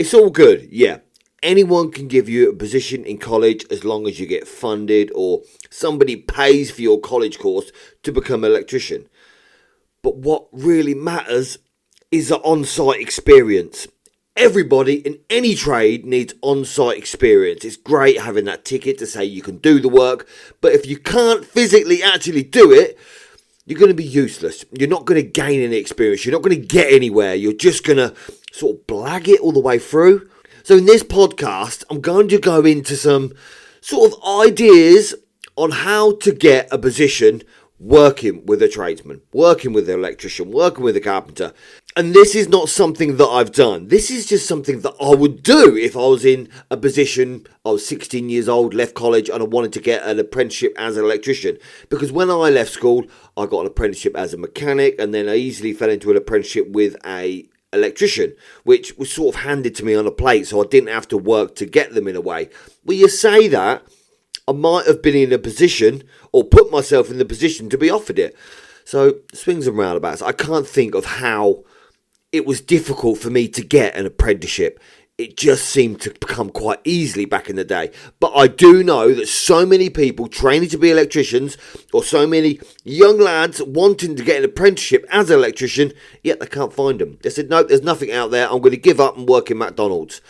It's all good, yeah. Anyone can give you a position in college as long as you get funded or somebody pays for your college course to become an electrician. But what really matters is the on-site experience. Everybody in any trade needs on-site experience. It's great having that ticket to say you can do the work, but if you can't physically actually do it, you're going to be useless. You're not going to gain any experience. You're not going to get anywhere. You're just going to sort of blag it all the way through. So in this podcast, I'm going to go into some sort of ideas on how to get a position working with a tradesman, working with an electrician, working with a carpenter. And this is not something that I've done. This is just something that I would do if I was in a position, I was 16 years old, left college, and I wanted to get an apprenticeship as an electrician. Because when I left school, I got an apprenticeship as a mechanic, and then I easily fell into an apprenticeship with a electrician, which was sort of handed to me on a plate, so I didn't have to work to get them in a way. Well, you say that, I might have been in a position or put myself in the position to be offered it. So swings and roundabouts. I can't think of how it was difficult for me to get an apprenticeship. It just seemed to come quite easily back in the day. But I do know that so many people training to be electricians, or so many young lads wanting to get an apprenticeship as an electrician, yet they can't find them. They said, nope, there's nothing out there. I'm going to give up and work in McDonald's.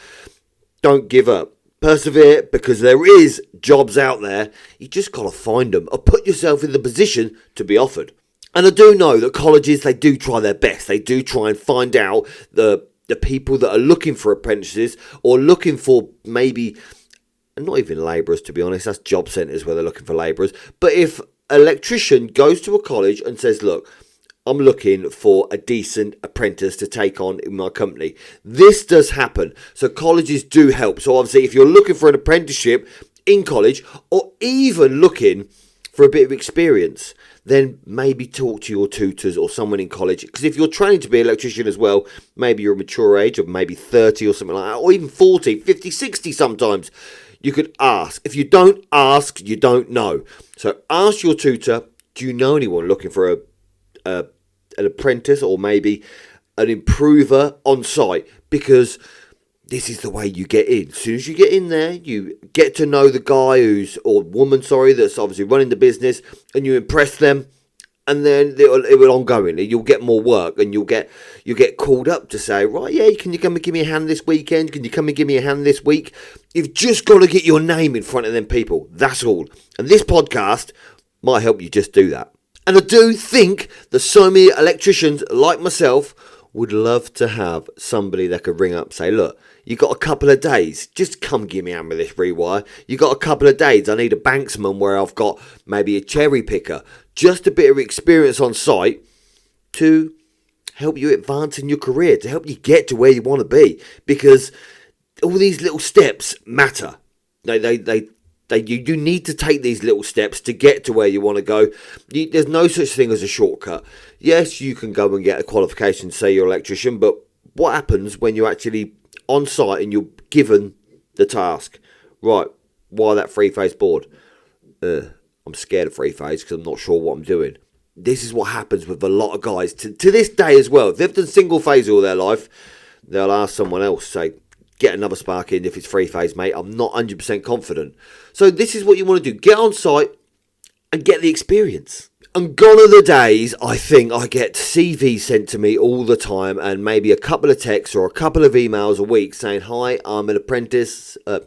Don't give up. Persevere, because there is jobs out there. You just got to find them or put yourself in the position to be offered. And I do know that colleges, they do try their best. They do try and find out the people that are looking for apprentices or looking for maybe, not even labourers to be honest, that's job centres where they're looking for labourers. But if an electrician goes to a college and says, look, I'm looking for a decent apprentice to take on in my company. This does happen. So colleges do help. So obviously if you're looking for an apprenticeship in college or even looking for a bit of experience, then maybe talk to your tutors or someone in college. Because if you're training to be an electrician as well, maybe you're a mature age of maybe 30 or something like that, or even 40, 50, 60 sometimes, you could ask. If you don't ask, you don't know. So ask your tutor, do you know anyone looking for an apprentice or maybe an improver on site? Because this is the way you get in. As soon as you get in there, you get to know the guy or woman, that's obviously running the business, and you impress them, and then it will ongoing. You'll get more work, and you'll get called up to say, right, yeah, can you come and give me a hand this weekend? Can you come and give me a hand this week? You've just got to get your name in front of them people. That's all. And this podcast might help you just do that. And I do think that so many electricians like myself would love to have somebody that could ring up and say, look, you got a couple of days, just come give me a hand with this rewire. You got a couple of days, I need a banksman where I've got maybe a cherry picker, just a bit of experience on site to help you advance in your career, to help you get to where you want to be, because all these little steps matter. You need to take these little steps to get to where you want to go. There's no such thing as a shortcut. Yes, you can go and get a qualification, say you're an electrician, but what happens when you're actually on site and you're given the task? Right, why that three-phase board? I'm scared of three-phase because I'm not sure what I'm doing. This is what happens with a lot of guys to this day as well. If they've done single-phase all their life, they'll ask someone else, say, get another spark in if it's three-phase, mate. I'm not 100% confident. So this is what you want to do. Get on site and get the experience. And gone are the days, I think, I get CVs sent to me all the time and maybe a couple of texts or a couple of emails a week saying, hi, I'm an apprentice. Not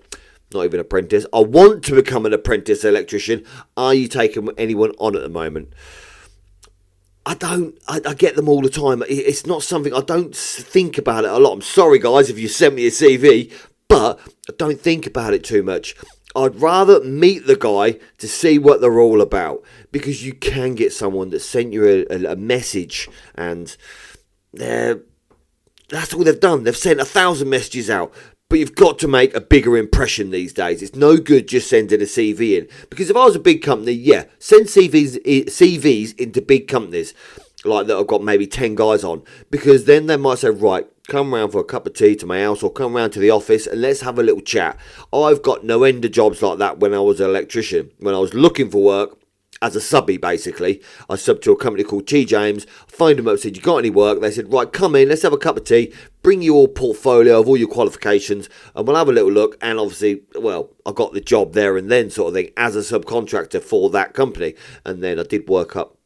even apprentice. I want to become an apprentice electrician. Are you taking anyone on at the moment? I get them all the time. It's not something, I don't think about it a lot. I'm sorry, guys, if you sent me a CV, but I don't think about it too much. I'd rather meet the guy to see what they're all about, because you can get someone that sent you a message and that's all they've done. They've sent 1,000 messages out, but you've got to make a bigger impression these days. It's no good just sending a CV in, because if I was a big company, yeah, send CVs into big companies like that. I've got maybe 10 guys on, because then they might say, right, come round for a cup of tea to my house or come round to the office and let's have a little chat. I've got no end of jobs like that when I was an electrician. When I was looking for work, as a subbie, basically. I subbed to a company called T. James, phoned them up, said, you got any work? They said, right, come in, let's have a cup of tea, bring your portfolio of all your qualifications, and we'll have a little look. And obviously, well, I got the job there and then sort of thing as a subcontractor for that company. And then I did work up,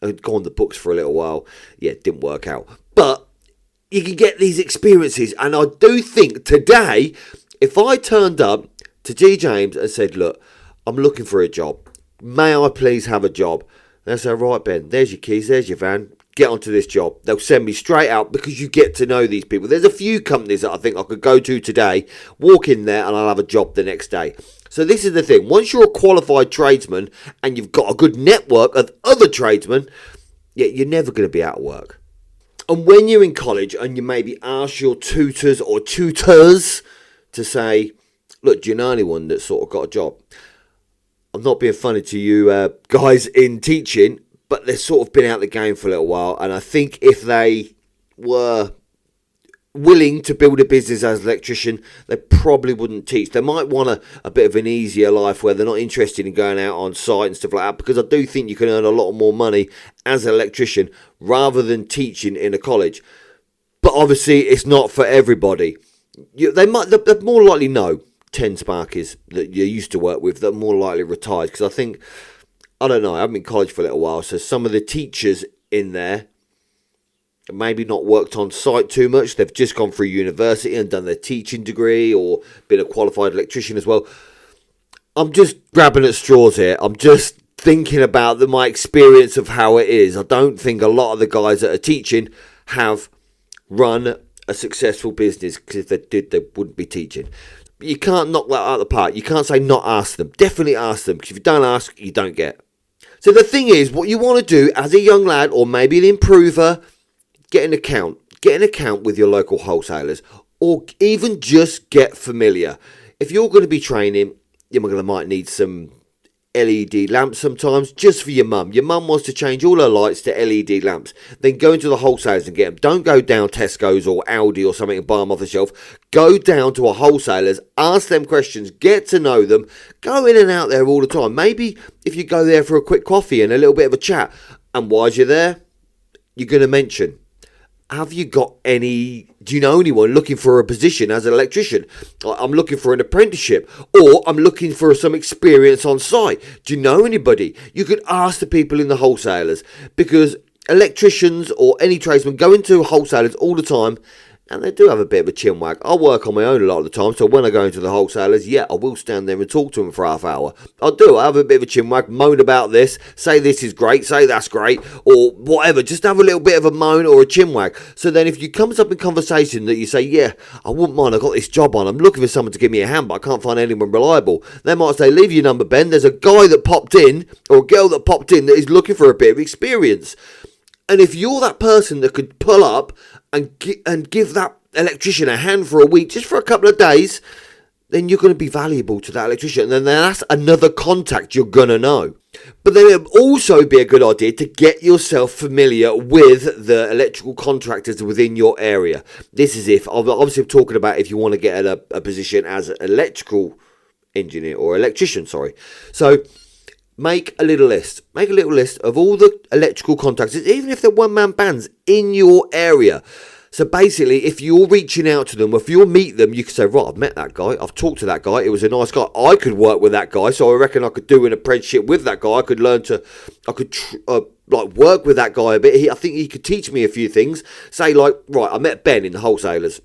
I'd go on the books for a little while. Yeah, it didn't work out. But you can get these experiences. And I do think today, if I turned up to G. James and said, look, I'm looking for a job. May I please have a job? They'll say, right, Ben, there's your keys, there's your van. Get onto this job. They'll send me straight out because you get to know these people. There's a few companies that I think I could go to today, walk in there, and I'll have a job the next day. So this is the thing. Once you're a qualified tradesman and you've got a good network of other tradesmen, you're never going to be out of work. And when you're in college and you maybe ask your tutors or tutors to say, look, do you know anyone that's sort of got a job? I'm not being funny to you guys in teaching, but they've sort of been out of the game for a little while. And I think if they were willing to build a business as an electrician, they probably wouldn't teach. They might want a bit of an easier life where they're not interested in going out on site and stuff like that, because I do think you can earn a lot more money as an electrician rather than teaching in a college. But obviously, it's not for everybody. They're more likely no. 10 Sparkies that you used to work with that are more likely retired, because I think, I don't know, I haven't been in college for a little while, so some of the teachers in there maybe not worked on site too much. They've just gone through university and done their teaching degree or been a qualified electrician as well. I'm just grabbing at straws here. I'm just thinking about my experience of how it is. I don't think a lot of the guys that are teaching have run a successful business, because if they did, they wouldn't be teaching. You can't knock that out of the park. You can't say not ask them. Definitely ask them, because if you don't ask, you don't get. So the thing is, what you want to do as a young lad, or maybe an improver, get an account. Get an account with your local wholesalers, or even just get familiar. If you're going to be training, you might need some LED lamps sometimes, just for your mum. Your mum wants to change all her lights to LED lamps. Then go into the wholesalers and get them. Don't go down Tesco's or Aldi or something and buy them off the shelf. Go down to a wholesaler's, ask them questions, get to know them. Go in and out there all the time. Maybe if you go there for a quick coffee and a little bit of a chat, and while you're there, you're going to mention, have you got any, do you know anyone looking for a position as an electrician? I'm looking for an apprenticeship, or I'm looking for some experience on site. Do you know anybody? You could ask the people in the wholesalers, because electricians or any tradesman go into wholesalers all the time, and they do have a bit of a chin wag. I work on my own a lot of the time, so when I go into the wholesalers, I will stand there and talk to them for half hour. I have a bit of a chin wag, moan about this, say this is great, say that's great, or whatever. Just have a little bit of a moan or a chin wag. So then if you comes up in conversation that you say, I wouldn't mind, I've got this job on, I'm looking for someone to give me a hand, but I can't find anyone reliable. They might say, leave your number, Ben. There's a guy that popped in, or a girl that popped in, that is looking for a bit of experience. And if you're that person that could pull up and give that electrician a hand for a week, just for a couple of days, then you're going to be valuable to that electrician. And then that's another contact you're going to know. But then it would also be a good idea to get yourself familiar with the electrical contractors within your area. This is obviously I'm talking about if you want to get a position as an electrical engineer or electrician, So make a little list. Make a little list of all the electrical contractors, even if they're one-man bands, in your area. So basically, if you're reaching out to them, if you'll meet them, you can say, right, I've met that guy, I've talked to that guy, it was a nice guy, I could work with that guy, so I reckon I could do an apprenticeship with that guy, I could work with that guy a bit, I think he could teach me a few things. Say right, I met Ben in the wholesalers.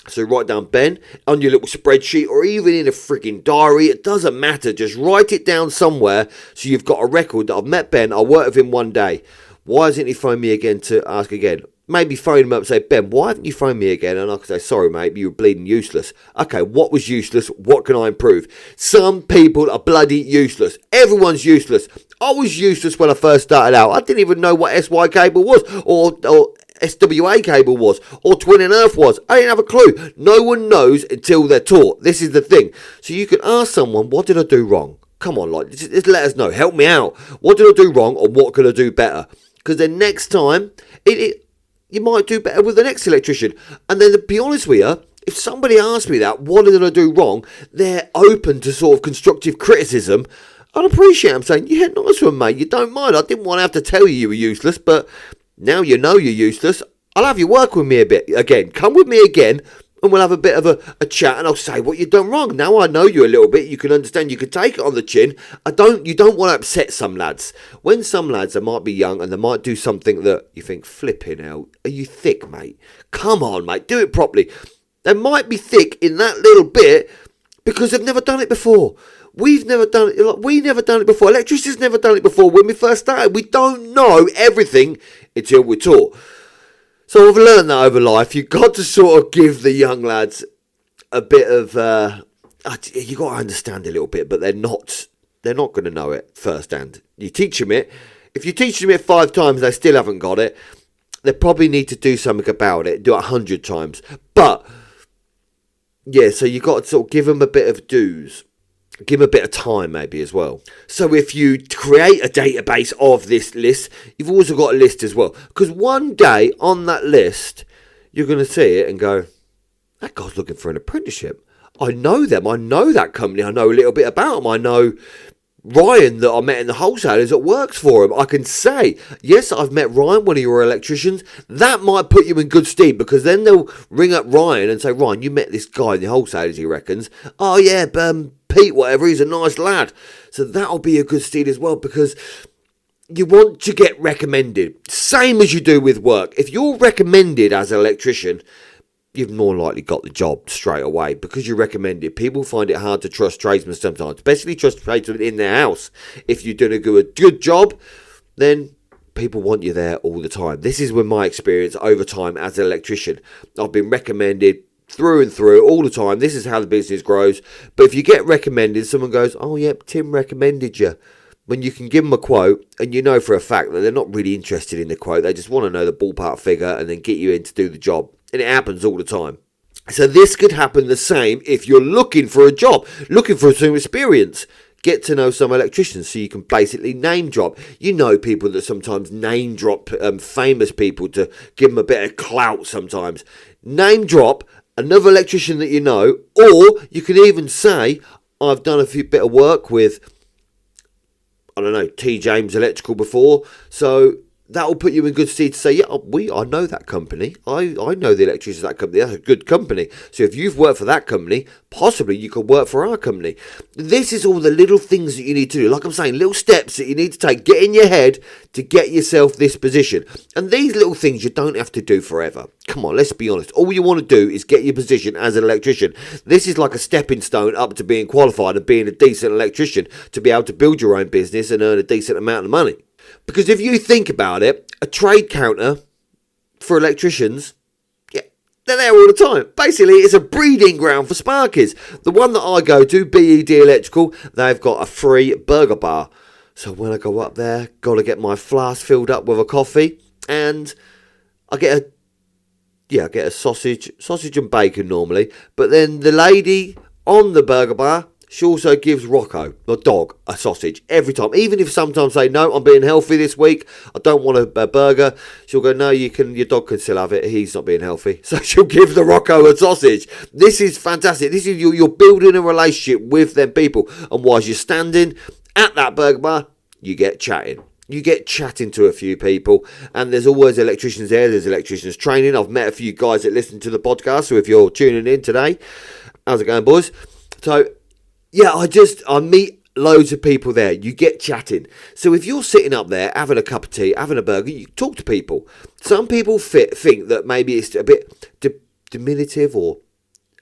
So write down Ben on your little spreadsheet, or even in a freaking diary. It doesn't matter. Just write it down somewhere so you've got a record that I've met Ben. I worked with him one day. Why hasn't he phoned me again to ask again? Maybe phone him up and say, Ben, why haven't you phoned me again? And I can say, sorry, mate, you were bleeding useless. Okay, what was useless? What can I improve? Some people are bloody useless. Everyone's useless. I was useless when I first started out. I didn't even know what SY cable was, or SWA cable was, or twin and earth was. I didn't have a clue. No one knows until they're taught. This is the thing. So you can ask someone, what did I do wrong? Come on, just let us know. Help me out. What did I do wrong, or what could I do better? Because then next time, you might do better with the next electrician. And then to be honest with you, if somebody asks me that, what did I do wrong? They're open to sort of constructive criticism. I'd appreciate them saying, yeah, nice one, mate, you don't mind. I didn't want to have to tell you were useless, but now you know you're useless. I'll have you work with me a bit again. Come with me again, and we'll have a bit of a chat, and I'll say what you've done wrong. Now I know you a little bit. You can understand. You can take it on the chin. You don't want to upset some lads. When some lads, they might be young, and they might do something that you think, flipping hell, are you thick, mate? Come on, mate, do it properly. They might be thick in that little bit because they've never done it before. We've never done it. We never done it before. Electricians never done it before. When we first started, we don't know everything until we're taught. So I've learned that over life. You've got to sort of give the young lads a bit of. You've got to understand a little bit, but they're not going to know it firsthand. You teach them it. If you teach them it 5 times, they still haven't got it. They probably need to do something about it. Do it 100 times. But yeah, so you've got to sort of give them a bit of dues. Give them a bit of time maybe as well. So if you create a database of this list, you've also got a list as well. Because one day on that list, you're going to see it and go, that guy's looking for an apprenticeship. I know them. I know that company. I know a little bit about them. I know Ryan that I met in the Wholesalers that works for him. I can say, yes, I've met Ryan, one of your electricians. That might put you in good stead, because then they'll ring up Ryan and say, Ryan, you met this guy in the Wholesalers, he reckons. Oh yeah, Pete, whatever, he's a nice lad. So that'll be a good steed as well, because you want to get recommended. Same as you do with work. If you're recommended as an electrician, you've more likely got the job straight away because you're recommended. People find it hard to trust tradesmen sometimes, especially trust tradesmen in their house. If you're doing a good job, then people want you there all the time. This is with my experience over time as an electrician. I've been recommended through and through all the time. This is how the business grows. But if you get recommended, someone goes, oh yep, Tim recommended you. When you can give them a quote and you know for a fact that they're not really interested in the quote, they just want to know the ballpark figure and then get you in to do the job. And it happens all the time. So this could happen the same if you're looking for a job, looking for some experience. Get to know some electricians so you can basically name drop. You know people that sometimes name drop famous people to give them a bit of clout sometimes. Name drop another electrician that you know, or you can even say, I've done a bit of work with, I don't know, T. James Electrical before, so that will put you in good stead to say, yeah, I know that company. I know the electricians of that company. That's a good company. So if you've worked for that company, possibly you could work for our company. This is all the little things that you need to do. Like I'm saying, little steps that you need to take. Get in your head to get yourself this position. And these little things you don't have to do forever. Come on, let's be honest. All you want to do is get your position as an electrician. This is like a stepping stone up to being qualified and being a decent electrician, to be able to build your own business and earn a decent amount of money. Because if you think about it, a trade counter for electricians, yeah, they're there all the time. Basically, it's a breeding ground for Sparkies. The one that I go to, BED Electrical, they've got a free burger bar. So when I go up there, got to get my flask filled up with a coffee, and I get a sausage and bacon normally. But then the lady on the burger bar, she also gives Rocco, the dog, a sausage every time. Even if sometimes they say, no, I'm being healthy this week, I don't want a burger, she'll go, no, your dog can still have it, he's not being healthy. So she'll give the Rocco a sausage. This is fantastic. This is you're building a relationship with them people. And whilst you're standing at that burger bar, you get chatting. You get chatting to a few people, and there's always electricians there. There's electricians training. I've met a few guys that listen to the podcast, so if you're tuning in today, how's it going, boys? So yeah, I meet loads of people there. You get chatting. So if you're sitting up there having a cup of tea, having a burger, you talk to people. Some people think that maybe it's a bit diminutive or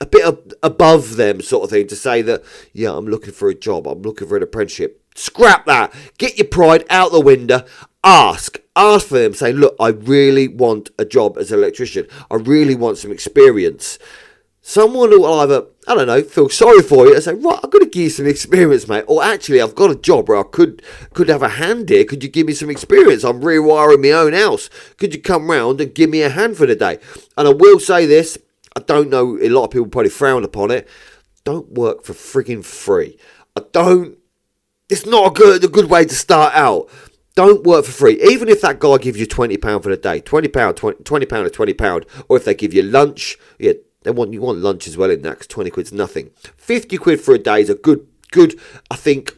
a bit above them sort of thing to say that, yeah, I'm looking for a job. I'm looking for an apprenticeship. Scrap that. Get your pride out the window. Ask for them. Say, look, I really want a job as an electrician. I really want some experience. Someone who will either, I don't know, feel sorry for you and say, right, I'm going to give you some experience, mate. Or actually, I've got a job where I could have a hand here. Could you give me some experience? I'm rewiring my own house. Could you come round and give me a hand for the day? And I will say this, I don't know, a lot of people probably frown upon it. Don't work for frigging free. It's not a good way to start out. Don't work for free. Even if that guy gives you £20 for the day, £20 or £20, or if they give you lunch, yeah, you want lunch as well in that, because 20 quid's nothing. 50 quid for a day is a good, I think,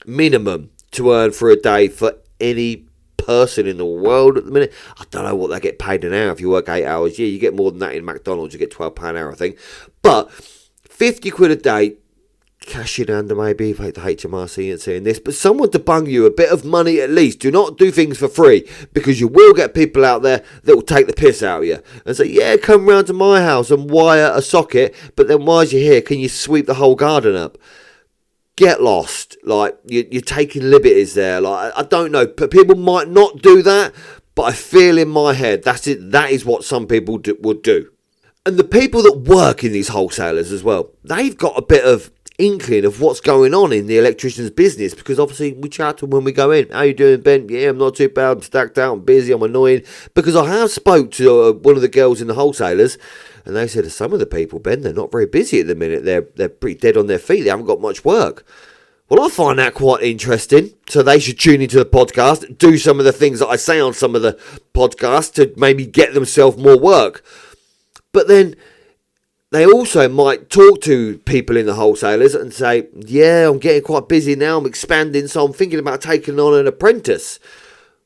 minimum to earn for a day for any person in the world at the minute. I don't know what they get paid an hour if you work 8 hours. Yeah, you get more than that in McDonald's. You get £12 an hour, I think. But 50 quid a day, cash in under maybe, if the HMRC and seeing this, but someone to bung you a bit of money at least. Do not do things for free, because you will get people out there that will take the piss out of you and say, yeah, come round to my house and wire a socket, but then while you're here, can you sweep the whole garden up? Get lost. Like, you're taking liberties there. Like, I don't know, people might not do that, but I feel in my head that is what some people would do. And the people that work in these wholesalers as well, they've got a bit of inkling of what's going on in the electrician's business, because obviously we chat to them when we go in. How you doing, Ben? Yeah, I'm not too bad. I'm stacked out. I'm busy. I'm annoying. Because I have spoke to one of the girls in the wholesalers, and they said some of the people, Ben, they're not very busy at the minute. They're pretty dead on their feet. They haven't got much work. Well, I find that quite interesting. So they should tune into the podcast, do some of the things that I say on some of the podcasts to maybe get themselves more work. But then they also might talk to people in the wholesalers and say, yeah, I'm getting quite busy now, I'm expanding, so I'm thinking about taking on an apprentice.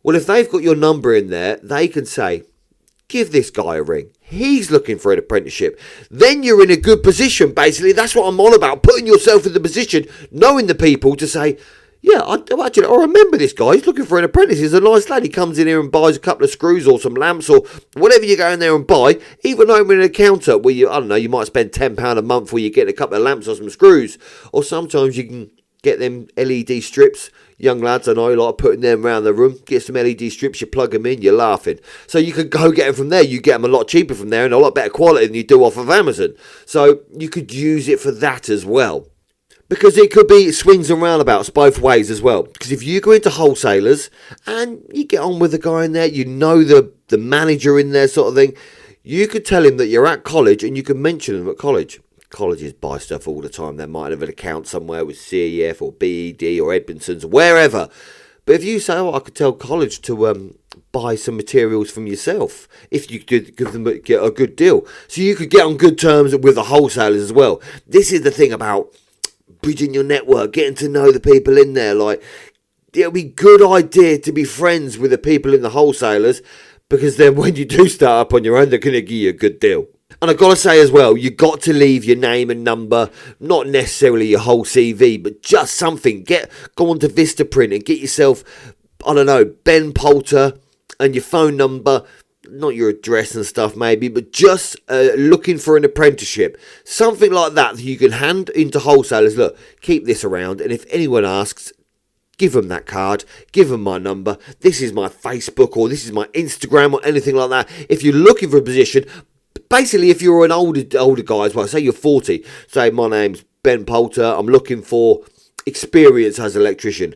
Well, if they've got your number in there, they can say, give this guy a ring. He's looking for an apprenticeship. Then you're in a good position, basically. That's what I'm on about, putting yourself in the position, knowing the people to say, yeah, I remember this guy. He's looking for an apprentice. He's a nice lad. He comes in here and buys a couple of screws or some lamps or whatever you go in there and buy. Even opening an counter where you might spend £10 a month where you get a couple of lamps or some screws. Or sometimes you can get them LED strips. Young lads, I know, like putting them around the room. Get some LED strips, you plug them in, you're laughing. So you could go get them from there. You get them a lot cheaper from there and a lot better quality than you do off of Amazon. So you could use it for that as well. Because it could be swings and roundabouts both ways as well. Because if you go into wholesalers and you get on with the guy in there, you know the manager in there sort of thing, you could tell him that you're at college and you can mention them at college. Colleges buy stuff all the time. They might have an account somewhere with CEF or BED or Edmonton's, wherever. But if you say, I could tell college to buy some materials from yourself, if you could give them a good deal. So you could get on good terms with the wholesalers as well. This is the thing about bridging your network, getting to know the people in there. Like, it'll be a good idea to be friends with the people in the wholesalers, because then when you do start up on your own, they're going to give you a good deal. And I've got to say as well, you've got to leave your name and number, not necessarily your whole CV, but just something. Go on to Vistaprint and get yourself, I don't know, Ben Poulter and your phone number. Not your address and stuff maybe, but just looking for an apprenticeship. Something like that you can hand into wholesalers. Look, keep this around, and if anyone asks, give them that card, give them my number. This is my Facebook or this is my Instagram or anything like that. If you're looking for a position, basically if you're an older guy as well, say you're 40, say my name's Ben Poulter, I'm looking for experience as an electrician,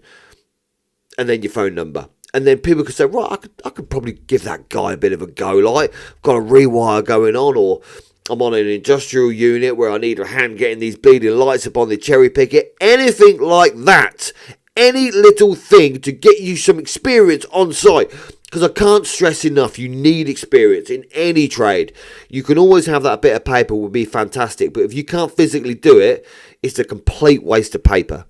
and then your phone number. And then people could say, right, I could probably give that guy a bit of a go. Like, I've got a rewire going on, or I'm on an industrial unit where I need a hand getting these bleeding lights up on the cherry picket. Anything like that. Any little thing to get you some experience on site. Because I can't stress enough, you need experience in any trade. You can always have that bit of paper, would be fantastic. But if you can't physically do it, it's a complete waste of paper.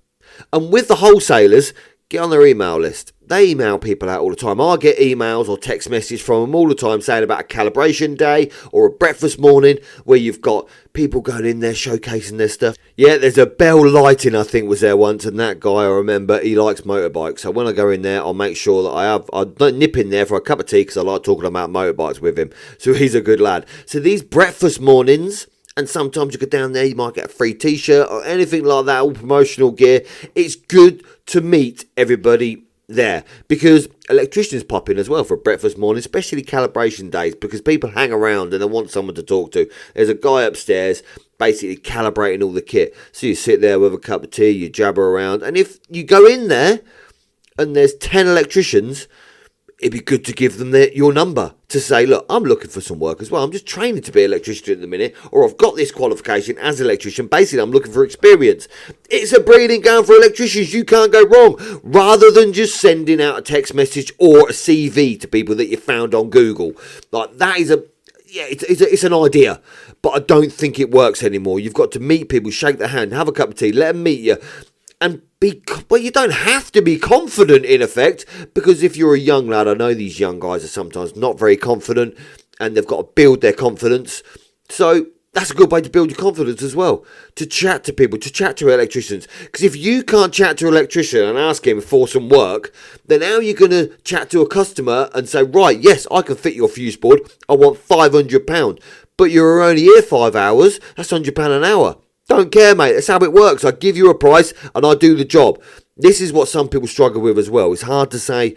And with the wholesalers, get on their email list. They email people out all the time. I get emails or text messages from them all the time saying about a calibration day or a breakfast morning where you've got people going in there showcasing their stuff. Yeah, there's a Bell Lighting, I think, was there once, and that guy, I remember, he likes motorbikes. So when I go in there, I'll make sure that I don't nip in there for a cup of tea because I like talking about motorbikes with him. So he's a good lad. So these breakfast mornings, and sometimes you go down there, you might get a free t-shirt or anything like that, all promotional gear. It's good to meet everybody there, because electricians pop in as well for breakfast morning, especially calibration days, because people hang around and they want someone to talk to. There's a guy upstairs basically calibrating all the kit, so you sit there with a cup of tea, you jabber around, and if you go in there and there's 10 electricians, it'd be good to give them your number to say, look, I'm looking for some work as well. I'm just training to be an electrician at the minute, or I've got this qualification as an electrician. Basically, I'm looking for experience. It's a breeding ground for electricians. You can't go wrong. Rather than just sending out a text message or a CV to people that you found on Google. Like, that is it's an idea, but I don't think it works anymore. You've got to meet people, shake their hand, have a cup of tea, let them meet you. And well, you don't have to be confident in effect, because if you're a young lad, I know these young guys are sometimes not very confident and they've got to build their confidence. So that's a good way to build your confidence as well, to chat to people, to chat to electricians. Because if you can't chat to an electrician and ask him for some work, then how are you going to chat to a customer and say, right, yes, I can fit your fuse board, I want £500, but you're only here 5 hours, that's £100 an hour. Don't care, mate. That's how it works. I give you a price and I do the job. This is what some people struggle with as well. It's hard to say,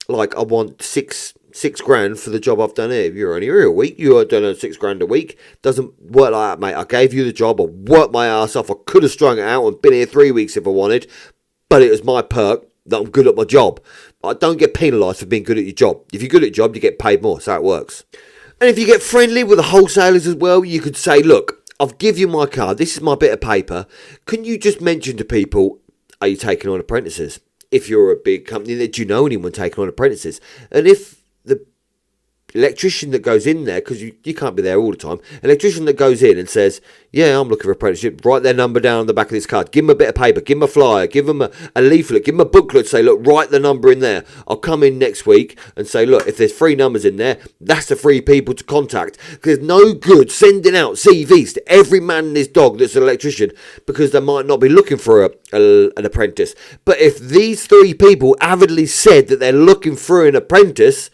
like, I want six grand for the job I've done here. You're only here a week. You are done £6 a week. Doesn't work like that, mate. I gave you the job. I worked my ass off. I could have strung it out and been here 3 weeks if I wanted, but it was my perk that I'm good at my job. I don't get penalised for being good at your job. If you're good at your job, you get paid more. That's how it works. And if you get friendly with the wholesalers as well, you could say, look, I've given you my card, this is my bit of paper. Can you just mention to people, are you taking on apprentices? If you're a big company, do you know anyone taking on apprentices? And if the electrician that goes in there, because you can't be there all the time, electrician that goes in and says, yeah, I'm looking for apprenticeship, write their number down on the back of this card, give them a bit of paper, give them a flyer, give them a leaflet, give them a booklet, say, look, write the number in there. I'll come in next week and say, look, if there's 3 numbers in there, that's the 3 people to contact. Because there's no good sending out CVs to every man and his dog that's an electrician, because they might not be looking for an apprentice. But if these 3 people avidly said that they're looking for an apprentice,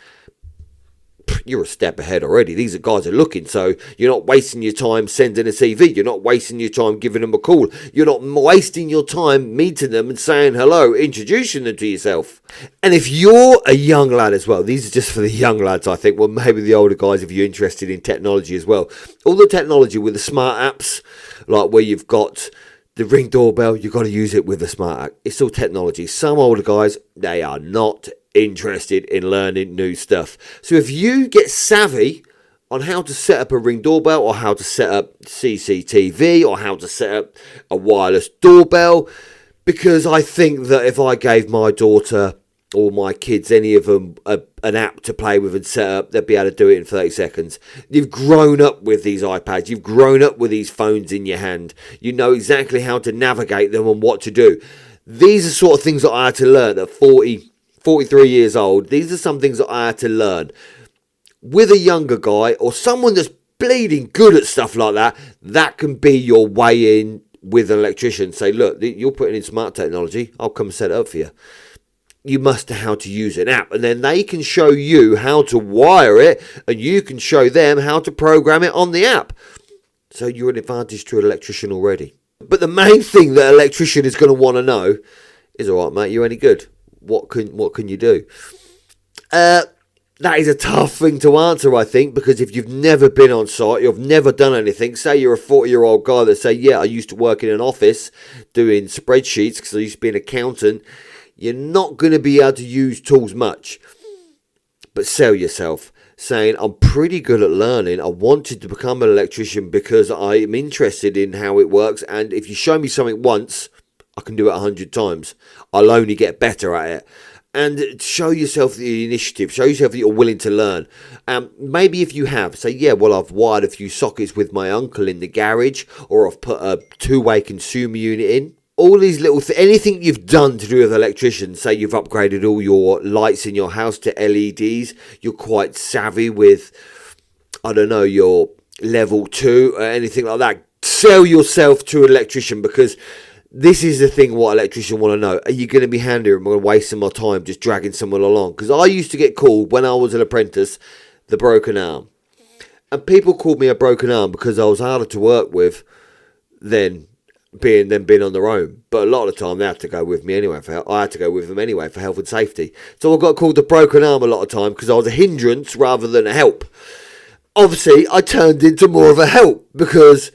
you're a step ahead already. These are guys who are looking, so you're not wasting your time sending a CV. You're not wasting your time giving them a call. You're not wasting your time meeting them and saying hello, introducing them to yourself. And if you're a young lad as well, these are just for the young lads, I think. Well, maybe the older guys if you're interested in technology as well. All the technology with the smart apps, like where you've got the Ring doorbell, you've got to use it with the smart app. It's all technology. Some older guys, they are not interested in learning new stuff. So if you get savvy on how to set up a Ring doorbell, or how to set up CCTV, or how to set up a wireless doorbell, because I think that if I gave my daughter or my kids, any of them, an app to play with and set up, they'd be able to do it in 30 seconds. You've grown up with these iPads. You've grown up with these phones in your hand. You know exactly how to navigate them and what to do. These are sort of things that I had to learn at 43 years old. These are some things that I had to learn. With a younger guy or someone that's bleeding good at stuff like that, that can be your way in with an electrician. Say, look, you're putting in smart technology. I'll come and set it up for you. You must know how to use an app, and then they can show you how to wire it, and you can show them how to program it on the app. So you're an advantage to an electrician already. But the main thing that an electrician is going to want to know is, all right, mate, you any good? What can you do? That is a tough thing to answer, I think, because if you've never been on site, you've never done anything, say you're a 40-year-old guy that say, yeah, I used to work in an office doing spreadsheets because I used to be an accountant, you're not going to be able to use tools much. But sell yourself, saying, I'm pretty good at learning. I wanted to become an electrician because I'm interested in how it works, and if you show me something once, I can do it 100 times. I'll only get better at it. And show yourself the initiative. Show yourself that you're willing to learn. Maybe if you have, say, yeah, well, I've wired a few sockets with my uncle in the garage, or I've put a 2-way consumer unit in. All these little anything you've done to do with electricians, say you've upgraded all your lights in your house to LEDs, you're quite savvy with, I don't know, your level 2 or anything like that. Sell yourself to an electrician, because this is the thing what electricians want to know. Are you going to be handy, or am I wasting my time just dragging someone along? Because I used to get called, when I was an apprentice, the broken arm. And people called me a broken arm because I was harder to work with than being on their own. But a lot of the time they had to go with me anyway. I had to go with them anyway for health and safety. So I got called a broken arm a lot of time because I was a hindrance rather than a help. Obviously, I turned into more of a help, because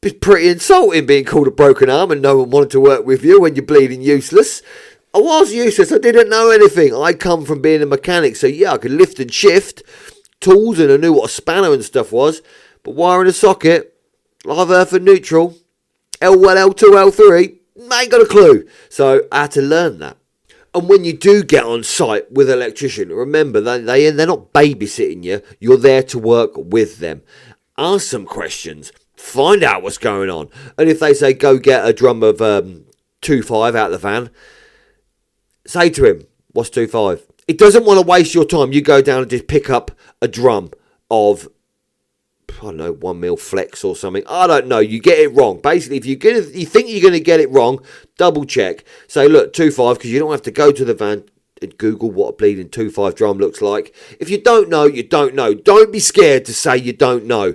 it's pretty insulting being called a broken arm and no one wanted to work with you when you're bleeding useless. I was useless. I didn't know anything. I come from being a mechanic, so yeah, I could lift and shift tools, and I knew what a spanner and stuff was. But wiring a socket, live earth and neutral, L1, L2, L3, I ain't got a clue. So I had to learn that. And when you do get on site with an electrician, remember, they're not babysitting you. You're there to work with them. Ask some questions. Find out what's going on. And if they say, go get a drum of 2.5 out of the van, say to him, what's 2.5? He doesn't want to waste your time. You go down and just pick up a drum of, I don't know, 1 mil flex or something. I don't know. You get it wrong. Basically, if you think you're going to get it wrong, double check. Say, look, 2.5, because you don't have to go to the van and Google what a bleeding 2.5 drum looks like. If you don't know, you don't know. Don't be scared to say you don't know.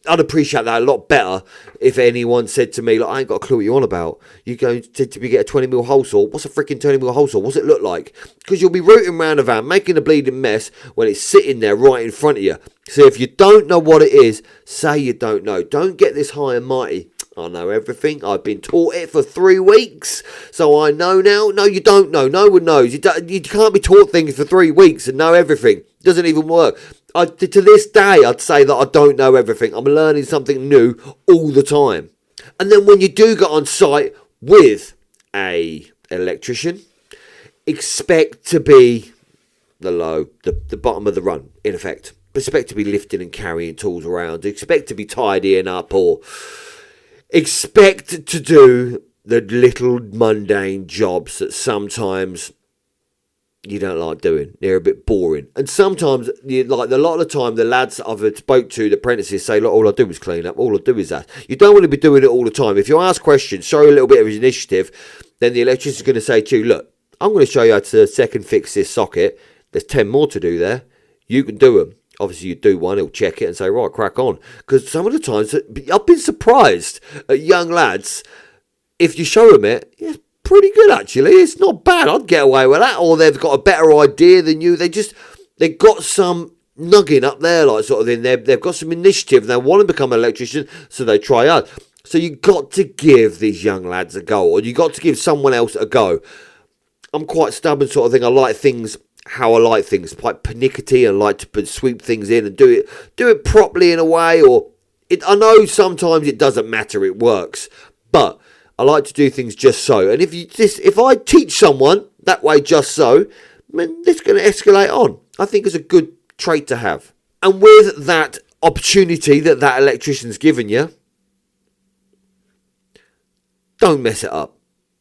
I'd appreciate that a lot better if anyone said to me, like, I ain't got a clue what you're on about. You go to get a 20 mil hole saw. What's a freaking 20 mil hole saw? What's it look like? Because you'll be rooting around a van, making a bleeding mess when it's sitting there right in front of you. So if you don't know what it is, say you don't know. Don't get this high and mighty. I know everything. I've been taught it for 3 weeks, so I know now. No, you don't know. No one knows. You can't be taught things for 3 weeks and know everything. It doesn't even work. To this day, I'd say that I don't know everything. I'm learning something new all the time. And then when you do get on site with an electrician, expect to be the bottom of the run, in effect. Expect to be lifting and carrying tools around. Expect to be tidying up, or expect to do the little mundane jobs that sometimes you don't like doing. They're a bit boring. And sometimes, a lot of the time, the lads I've spoke to, the apprentices, say, look, all I do is clean up. All I do is that. You don't want to be doing it all the time. If you ask questions, show a little bit of initiative, then the electrician is going to say to you, look, I'm going to show you how to second fix this socket. There's 10 more to do there. You can do them. Obviously, you do one, he'll check it and say, right, crack on. Because some of the times, I've been surprised at young lads, if you show them it, yeah, pretty good actually. It's not bad. I'd get away with that. Or they've got a better idea than you. They've got some nugging up there, like sort of thing. They've got some initiative. They want to become an electrician, so they try out. So you've got to give these young lads a go, or you've got to give someone else a go. I'm quite stubborn sort of thing. I like things how I like things, quite pernickety, and like to sweep things in and do it properly in a way. I know sometimes it doesn't matter, it works, but I like to do things just so. And if I teach someone that way just so, it's going to escalate on. I think it's a good trait to have. And with that opportunity that electrician's given you, don't mess it up.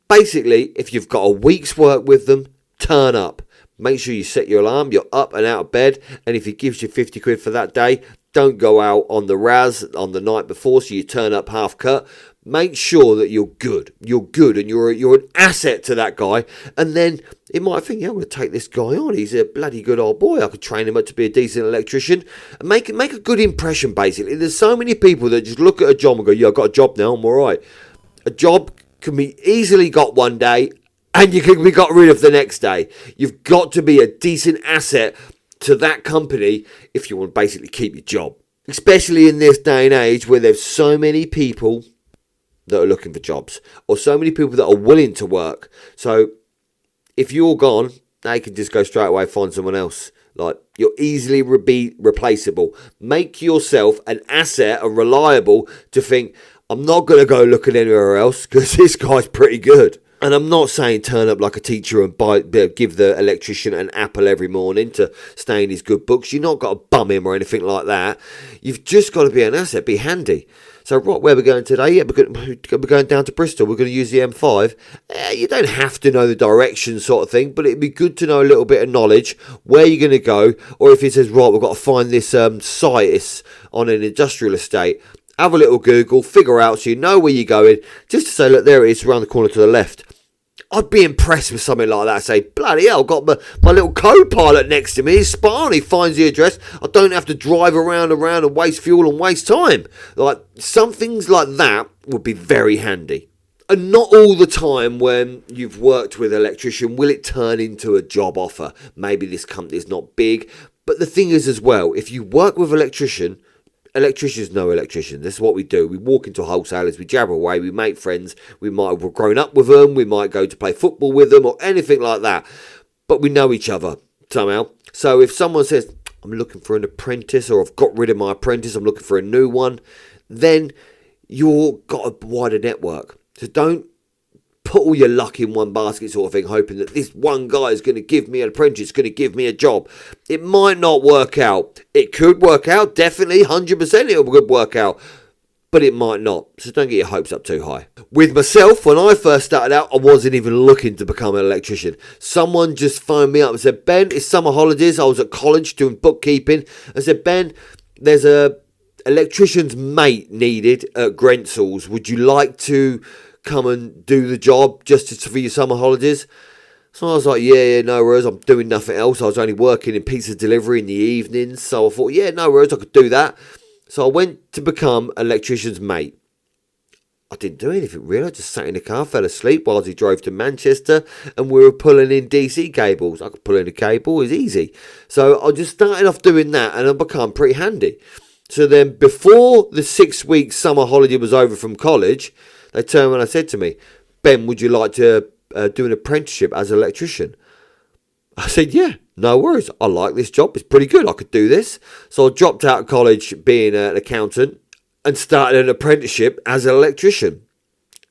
Basically, if you've got a week's work with them, turn up. Make sure you set your alarm, you're up and out of bed, and if he gives you 50 quid for that day, don't go out on the raz on the night before so you turn up half cut. Make sure that you're good, and you're an asset to that guy, and then he might think, yeah, I'm going to take this guy on, he's a bloody good old boy, I could train him up to be a decent electrician, and make a good impression basically. There's so many people that just look at a job and go, yeah, I've got a job now, I'm alright. A job can be easily got one day, and you can be got rid of the next day. You've got to be a decent asset to that company if you want to basically keep your job. Especially in this day and age where there's so many people that are looking for jobs, or so many people that are willing to work. So if you're gone, they can just go straight away, find someone else. Like, you're easily replaceable. Make yourself an asset, a reliable, to think, I'm not going to go looking anywhere else because this guy's pretty good. And I'm not saying turn up like a teacher and give the electrician an apple every morning to stay in his good books. You've not got to bum him or anything like that. You've just got to be an asset, be handy. So, right, where we're going today? Yeah, we're going down to Bristol. We're going to use the M5. You don't have to know the direction sort of thing, but it'd be good to know a little bit of knowledge, where you're going to go, or if it says, right, we've got to find this site, it's on an industrial estate. Have a little Google, figure out so you know where you're going, just to say, look, there it is, around the corner to the left. I'd be impressed with something like that. Say, bloody hell, I've got my little co-pilot next to me. He's spot, he finds the address. I don't have to drive around and waste fuel and waste time. Like, some things like that would be very handy. And not all the time when you've worked with an electrician will it turn into a job offer. Maybe this company's not big. But the thing is as well, if you work with an electricians know electricians. This is what we do. We walk into Wholesalers, we jabber away, we make friends. We might have grown up with them, we might go to play football with them or anything like that. But we know each other somehow. So if someone says, I'm looking for an apprentice, or I've got rid of my apprentice, I'm looking for a new one, then you've got a wider network. So don't put all your luck in one basket sort of thing, hoping that this one guy is going to give me an apprentice, going to give me a job. It might not work out. It could work out, definitely, 100% it could work out. but it might not. So don't get your hopes up too high. With myself, when I first started out, I wasn't even looking to become an electrician. Someone just phoned me up and said, Ben, it's summer holidays. I was at college doing bookkeeping. I said, Ben, there's a electrician's mate needed at Grensel's. Would you like to come and do the job just for your summer holidays? So I was like, yeah, no worries. I'm doing nothing else. I was only working in pizza delivery in the evenings. So I thought, yeah, no worries. I could do that. So I went to become an electrician's mate. I didn't do anything really. I just sat in the car, fell asleep while he drove to Manchester, and we were pulling in DC cables. I could pull in a cable. It was easy. So I just started off doing that, and I became pretty handy. So then before the 6-week summer holiday was over from college, they turned around and said to me, Ben, would you like to do an apprenticeship as an electrician? I said, yeah, no worries. I like this job. It's pretty good. I could do this. So I dropped out of college being an accountant and started an apprenticeship as an electrician.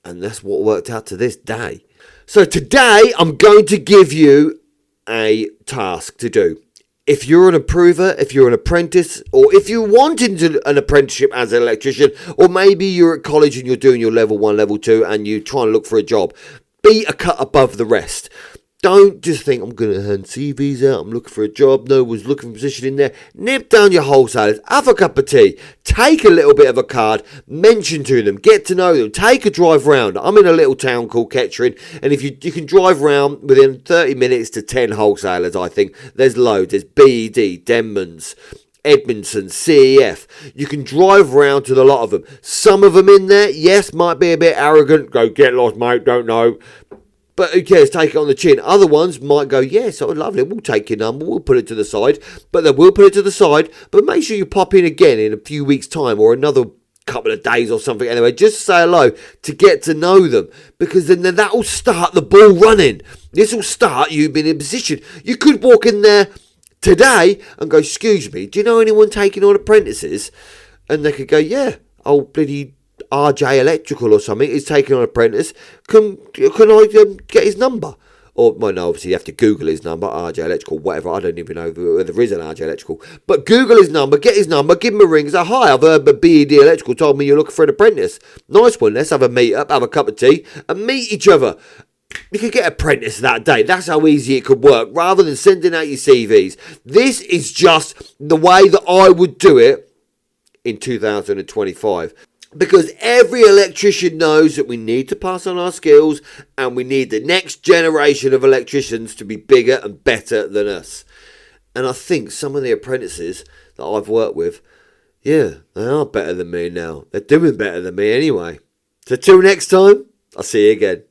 And that's what worked out to this day. So today I'm going to give you a task to do. If you're an approver, if you're an apprentice, or if you're wanting an apprenticeship as an electrician, or maybe you're at college and you're doing your level 1, level 2, and you're trying to look for a job, be a cut above the rest. Don't just think, I'm going to hand CVs out, I'm looking for a job, no one's looking for a position in there. Nip down your wholesalers, have a cup of tea, take a little bit of a card, mention to them, get to know them, take a drive round. I'm in a little town called Kettering, and if you can drive round within 30 minutes to 10 wholesalers, I think. There's loads. There's BED, Denmans, Edmondson, CEF. You can drive round to a lot of them. Some of them in there, yes, might be a bit arrogant. Go, get lost, mate, don't know. But who cares, take it on the chin. Other ones might go, yes, oh, lovely, we'll take your number, we'll put it to the side. But they will put it to the side. But make sure you pop in again in a few weeks' time or another couple of days or something. Anyway, just say hello to get to know them. Because then that will start the ball running. This will start you being in position. You could walk in there today and go, excuse me, do you know anyone taking on apprentices? And they could go, yeah, oh, bloody RJ Electrical or something is taking on an apprentice. Can I get his number? Or, well, no, obviously you have to Google his number, RJ Electrical, whatever. I don't even know whether there is an RJ Electrical. But Google his number, get his number, give him a ring. Say, hi, I've heard BED Electrical told me you're looking for an apprentice. Nice one, let's have a meet up, have a cup of tea, and meet each other. You could get apprentice that day. That's how easy it could work, rather than sending out your CVs. This is just the way that I would do it in 2025. Because every electrician knows that we need to pass on our skills and we need the next generation of electricians to be bigger and better than us. And I think some of the apprentices that I've worked with, yeah, they are better than me now. They're doing better than me anyway. So till next time, I'll see you again.